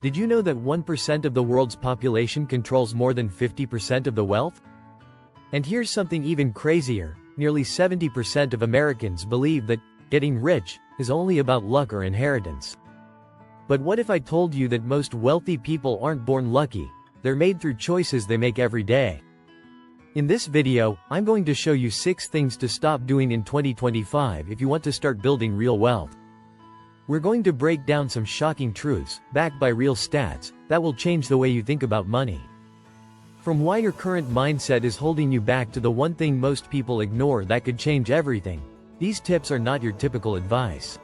Did you know that 1% of the world's population controls more than 50% of the wealth? And here's something even crazier, nearly 70% of Americans believe that getting rich is only about luck or inheritance. But what if I told you that most wealthy people aren't born lucky, they're made through choices they make every day? In this video, I'm going to show you 6 things to stop doing in 2025 if you want to start building real wealth. We're going to break down some shocking truths, backed by real stats, that will change the way you think about money. From why your current mindset is holding you back to the one thing most people ignore that could change everything, these tips are not your typical advice.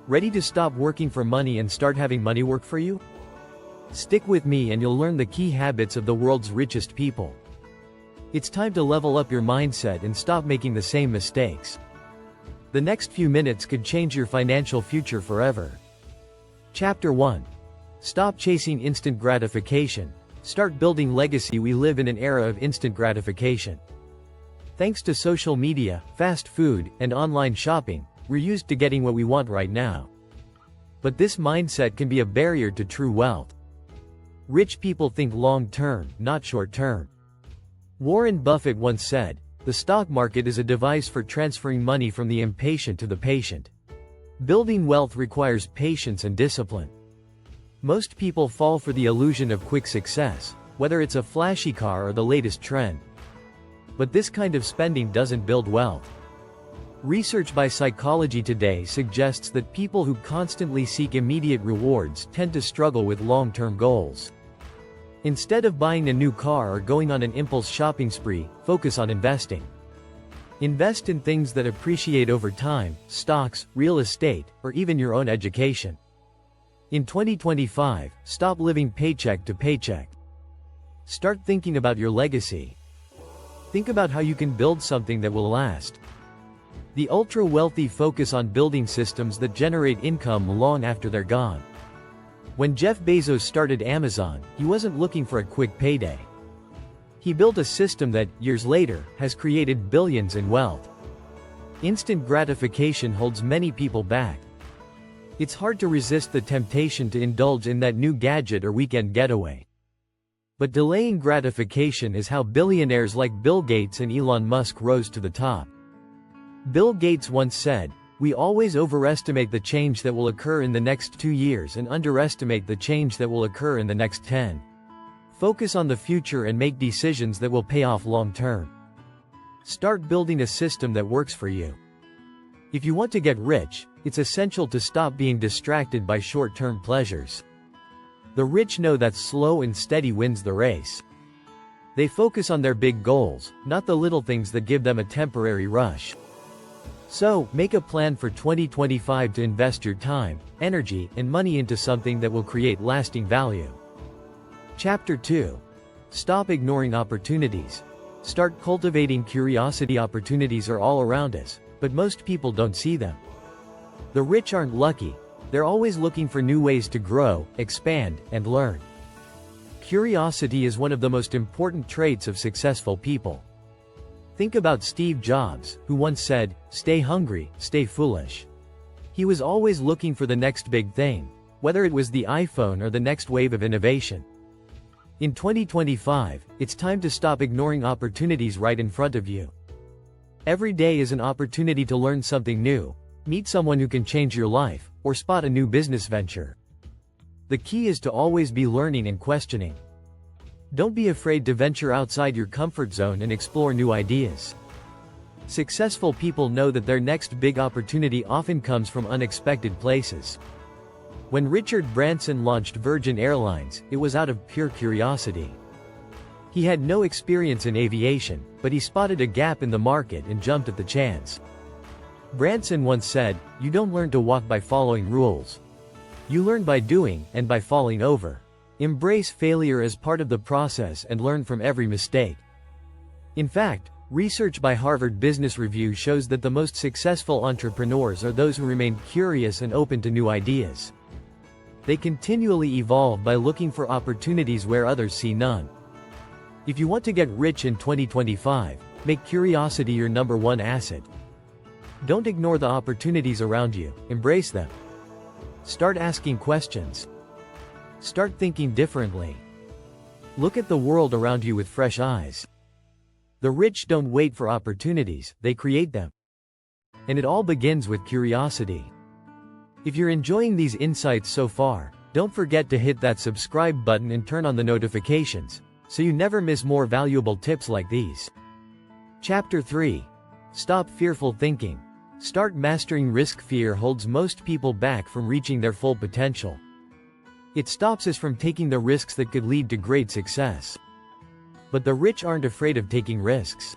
Ready to stop working for money and start having money work for you? Stick with me and you'll learn the key habits of the world's richest people. It's time to level up your mindset and stop making the same mistakes. The next few minutes could change your financial future forever. Chapter 1. Stop chasing instant gratification. Start building legacy. We live in an era of instant gratification. Thanks to social media, fast food, and online shopping, we're used to getting what we want right now. But this mindset can be a barrier to true wealth. Rich people think long-term, not short-term. Warren Buffett once said, "The stock market is a device for transferring money from the impatient to the patient." Building wealth requires patience and discipline. Most people fall for the illusion of quick success, whether it's a flashy car or the latest trend. But this kind of spending doesn't build wealth. Research by Psychology Today suggests that people who constantly seek immediate rewards tend to struggle with long-term goals. Instead of buying a new car or going on an impulse shopping spree, focus on investing. Invest in things that appreciate over time, stocks, real estate, or even your own education. In 2025, stop living paycheck to paycheck. Start thinking about your legacy. Think about how you can build something that will last. The ultra-wealthy focus on building systems that generate income long after they're gone. When Jeff Bezos started Amazon, he wasn't looking for a quick payday. He built a system that, years later, has created billions in wealth. Instant gratification holds many people back. It's hard to resist the temptation to indulge in that new gadget or weekend getaway. But delaying gratification is how billionaires like Bill Gates and Elon Musk rose to the top. Bill Gates once said, "We always overestimate the change that will occur in the next 2 years and underestimate the change that will occur in the next 10. Focus on the future and make decisions that will pay off long term." Start building a system that works for you. If you want to get rich, it's essential to stop being distracted by short-term pleasures. The rich know that slow and steady wins the race. They focus on their big goals, not the little things that give them a temporary rush. So, make a plan for 2025 to invest your time, energy, and money into something that will create lasting value. Chapter 2. Stop ignoring opportunities. Start cultivating curiosity. Opportunities are all around us, but most people don't see them. The rich aren't lucky. They're always looking for new ways to grow, expand, and learn. Curiosity is one of the most important traits of successful people. Think about Steve Jobs, who once said, "Stay hungry, stay foolish." He was always looking for the next big thing, whether it was the iPhone or the next wave of innovation. In 2025, it's time to stop ignoring opportunities right in front of you. Every day is an opportunity to learn something new, meet someone who can change your life, or spot a new business venture. The key is to always be learning and questioning. Don't be afraid to venture outside your comfort zone and explore new ideas. Successful people know that their next big opportunity often comes from unexpected places. When Richard Branson launched Virgin Airlines, it was out of pure curiosity. He had no experience in aviation, but he spotted a gap in the market and jumped at the chance. Branson once said, "You don't learn to walk by following rules. You learn by doing, and by falling over." Embrace failure as part of the process and learn from every mistake. In fact, research by Harvard Business Review shows that the most successful entrepreneurs are those who remain curious and open to new ideas. They continually evolve by looking for opportunities where others see none. If you want to get rich in 2025, make curiosity your #1 asset. Don't ignore the opportunities around you, embrace them. Start asking questions. Start thinking differently. Look at the world around you with fresh eyes. The rich don't wait for opportunities, they create them. And it all begins with curiosity. If you're enjoying these insights so far, don't forget to hit that subscribe button and turn on the notifications, so you never miss more valuable tips like these. Chapter 3. Stop fearful thinking. Start mastering risk. Fear holds most people back from reaching their full potential. It stops us from taking the risks that could lead to great success. But the rich aren't afraid of taking risks.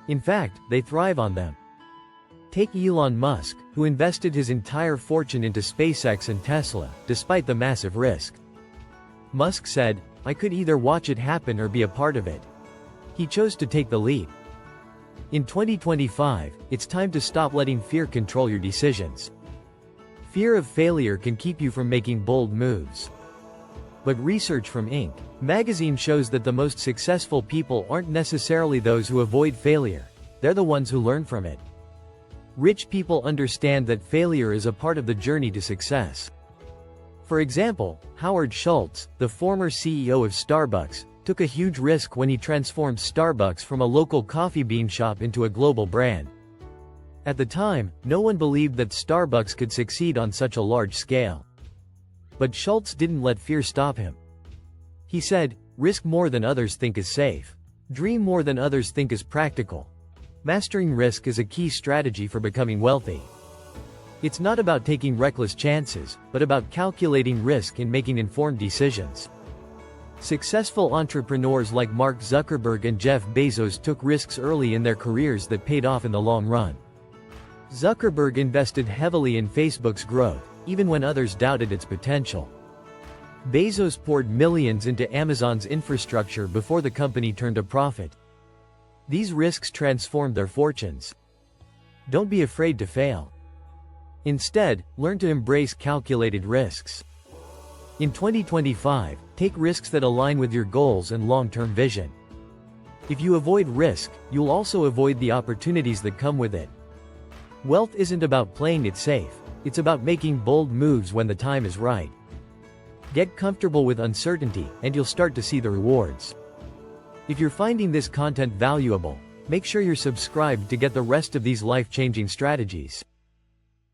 In fact, they thrive on them. Take Elon Musk, who invested his entire fortune into SpaceX and Tesla, despite the massive risk. Musk said, "I could either watch it happen or be a part of it." He chose to take the leap. In 2025, it's time to stop letting fear control your decisions. Fear of failure can keep you from making bold moves. But research from Inc. magazine shows that the most successful people aren't necessarily those who avoid failure, they're the ones who learn from it. Rich people understand that failure is a part of the journey to success. For example, Howard Schultz, the former CEO of Starbucks, took a huge risk when he transformed Starbucks from a local coffee bean shop into a global brand. At the time, no one believed that Starbucks could succeed on such a large scale. But Schultz didn't let fear stop him. He said, "Risk more than others think is safe. Dream more than others think is practical." Mastering risk is a key strategy for becoming wealthy. It's not about taking reckless chances, but about calculating risk and making informed decisions. Successful entrepreneurs like Mark Zuckerberg and Jeff Bezos took risks early in their careers that paid off in the long run. Zuckerberg invested heavily in Facebook's growth, even when others doubted its potential. Bezos poured millions into Amazon's infrastructure before the company turned a profit. These risks transformed their fortunes. Don't be afraid to fail. Instead, learn to embrace calculated risks. In 2025, take risks that align with your goals and long-term vision. If you avoid risk, you'll also avoid the opportunities that come with it. Wealth isn't about playing it safe, it's about making bold moves when the time is right. Get comfortable with uncertainty, and you'll start to see the rewards. If you're finding this content valuable, make sure you're subscribed to get the rest of these life-changing strategies.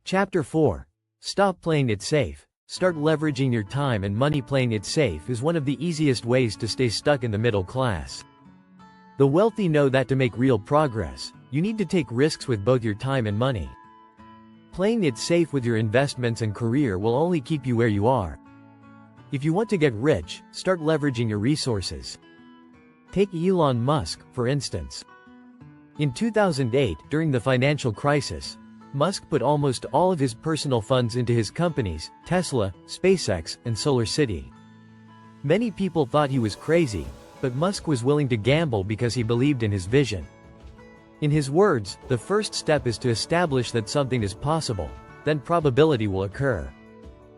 Chapter 4. Stop playing it safe. Start leveraging your time and money. Playing it safe is one of the easiest ways to stay stuck in the middle class. The wealthy know that to make real progress, you need to take risks with both your time and money. Playing it safe with your investments and career will only keep you where you are. If you want to get rich, start leveraging your resources. Take Elon Musk, for instance. In 2008, during the financial crisis, Musk put almost all of his personal funds into his companies, Tesla, SpaceX, and SolarCity. Many people thought he was crazy, but Musk was willing to gamble because he believed in his vision. In his words, the first step is to establish that something is possible, then probability will occur.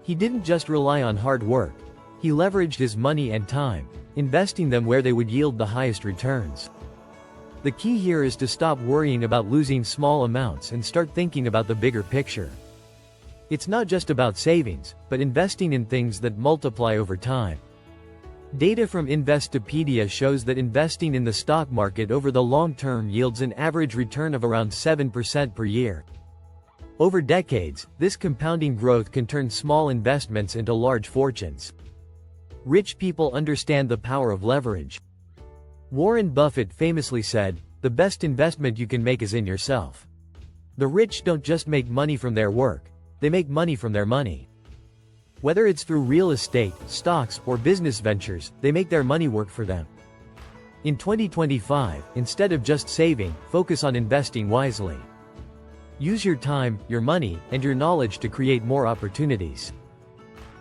He didn't just rely on hard work. He leveraged his money and time, investing them where they would yield the highest returns. The key here is to stop worrying about losing small amounts and start thinking about the bigger picture. It's not just about savings, but investing in things that multiply over time. Data from Investopedia shows that investing in the stock market over the long term yields an average return of around 7% per year. Over decades, this compounding growth can turn small investments into large fortunes. Rich people understand the power of leverage. Warren Buffett famously said, "The best investment you can make is in yourself." The rich don't just make money from their work, they make money from their money. Whether it's through real estate, stocks, or business ventures, they make their money work for them. In 2025, instead of just saving, focus on investing wisely. Use your time, your money, and your knowledge to create more opportunities.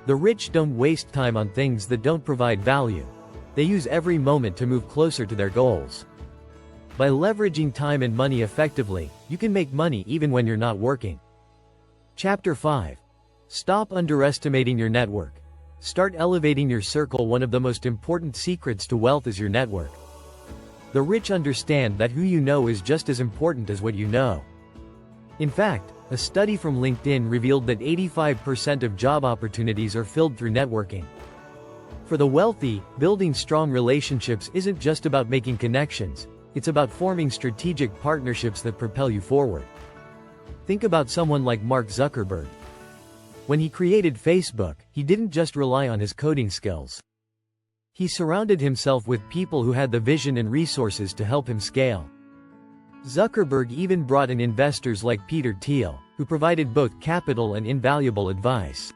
The rich don't waste time on things that don't provide value. They use every moment to move closer to their goals. By leveraging time and money effectively, you can make money even when you're not working. Chapter 5. Stop underestimating your network. Start elevating your circle. One of the most important secrets to wealth is your network. The rich understand that who you know is just as important as what you know. In fact, a study from LinkedIn revealed that 85% of job opportunities are filled through networking. For the wealthy, building strong relationships isn't just about making connections, it's about forming strategic partnerships that propel you forward. Think about someone like Mark Zuckerberg. When he created Facebook, he didn't just rely on his coding skills. He surrounded himself with people who had the vision and resources to help him scale. Zuckerberg even brought in investors like Peter Thiel, who provided both capital and invaluable advice.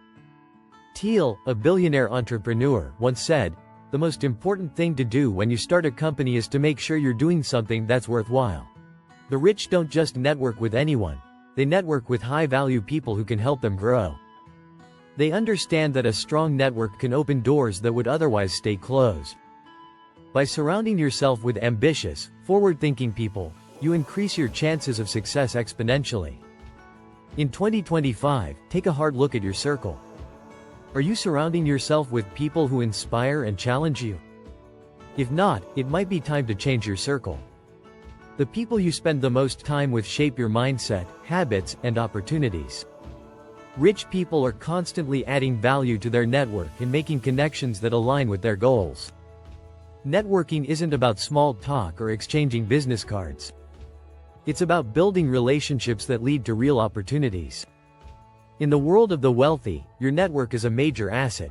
Thiel, a billionaire entrepreneur, once said, "The most important thing to do when you start a company is to make sure you're doing something that's worthwhile." The rich don't just network with anyone, they network with high-value people who can help them grow. They understand that a strong network can open doors that would otherwise stay closed. By surrounding yourself with ambitious, forward-thinking people, you increase your chances of success exponentially. In 2025, take a hard look at your circle. Are you surrounding yourself with people who inspire and challenge you? If not, it might be time to change your circle. The people you spend the most time with shape your mindset, habits, and opportunities. Rich people are constantly adding value to their network and making connections that align with their goals. Networking isn't about small talk or exchanging business cards. It's about building relationships that lead to real opportunities. In the world of the wealthy, your network is a major asset.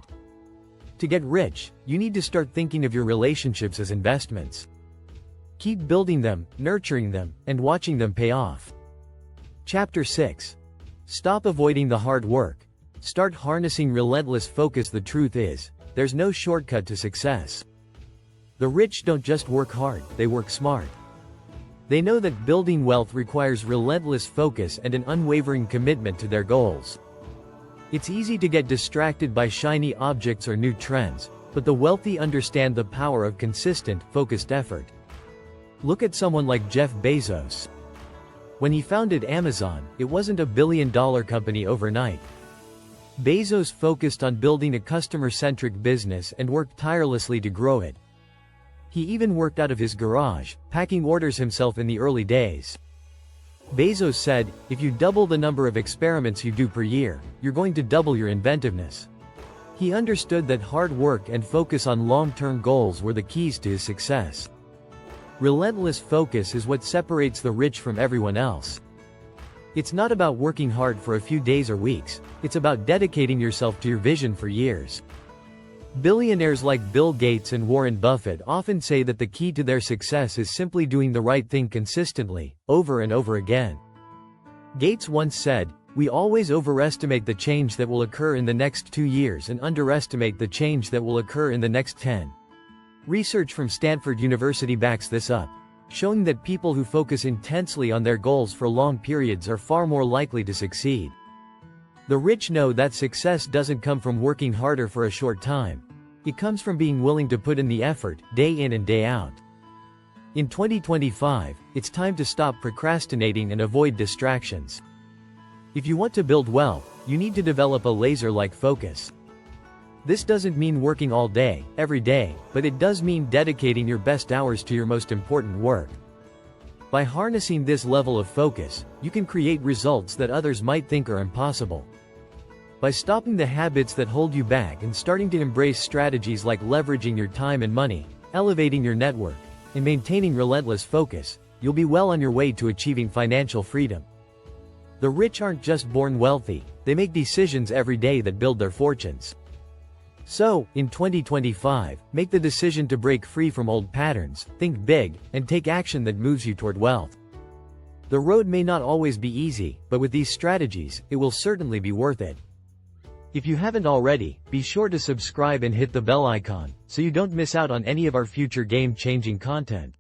To get rich, you need to start thinking of your relationships as investments. Keep building them, nurturing them, and watching them pay off. Chapter 6. Stop avoiding the hard work. Start harnessing relentless focus. The truth is, there's no shortcut to success. The rich don't just work hard, they work smart. They know that building wealth requires relentless focus and an unwavering commitment to their goals. It's easy to get distracted by shiny objects or new trends, but the wealthy understand the power of consistent, focused effort. Look at someone like Jeff Bezos. When he founded Amazon, it wasn't a billion-dollar company overnight. Bezos focused on building a customer-centric business and worked tirelessly to grow it. He even worked out of his garage, packing orders himself in the early days. Bezos said, "If you double the number of experiments you do per year, you're going to double your inventiveness." He understood that hard work and focus on long-term goals were the keys to his success. Relentless focus is what separates the rich from everyone else. It's not about working hard for a few days or weeks, it's about dedicating yourself to your vision for years. Billionaires like Bill Gates and Warren Buffett often say that the key to their success is simply doing the right thing consistently, over and over again. Gates once said, "We always overestimate the change that will occur in the next 2 years and underestimate the change that will occur in the next 10. Research from Stanford University backs this up, showing that people who focus intensely on their goals for long periods are far more likely to succeed. The rich know that success doesn't come from working harder for a short time. It comes from being willing to put in the effort, day in and day out. In 2025, it's time to stop procrastinating and avoid distractions. If you want to build wealth, you need to develop a laser-like focus. This doesn't mean working all day, every day, but it does mean dedicating your best hours to your most important work. By harnessing this level of focus, you can create results that others might think are impossible. By stopping the habits that hold you back and starting to embrace strategies like leveraging your time and money, elevating your network, and maintaining relentless focus, you'll be well on your way to achieving financial freedom. The rich aren't just born wealthy, they make decisions every day that build their fortunes. So, in 2025, make the decision to break free from old patterns, think big, and take action that moves you toward wealth. The road may not always be easy, but with these strategies, it will certainly be worth it. If you haven't already, be sure to subscribe and hit the bell icon, so you don't miss out on any of our future game-changing content.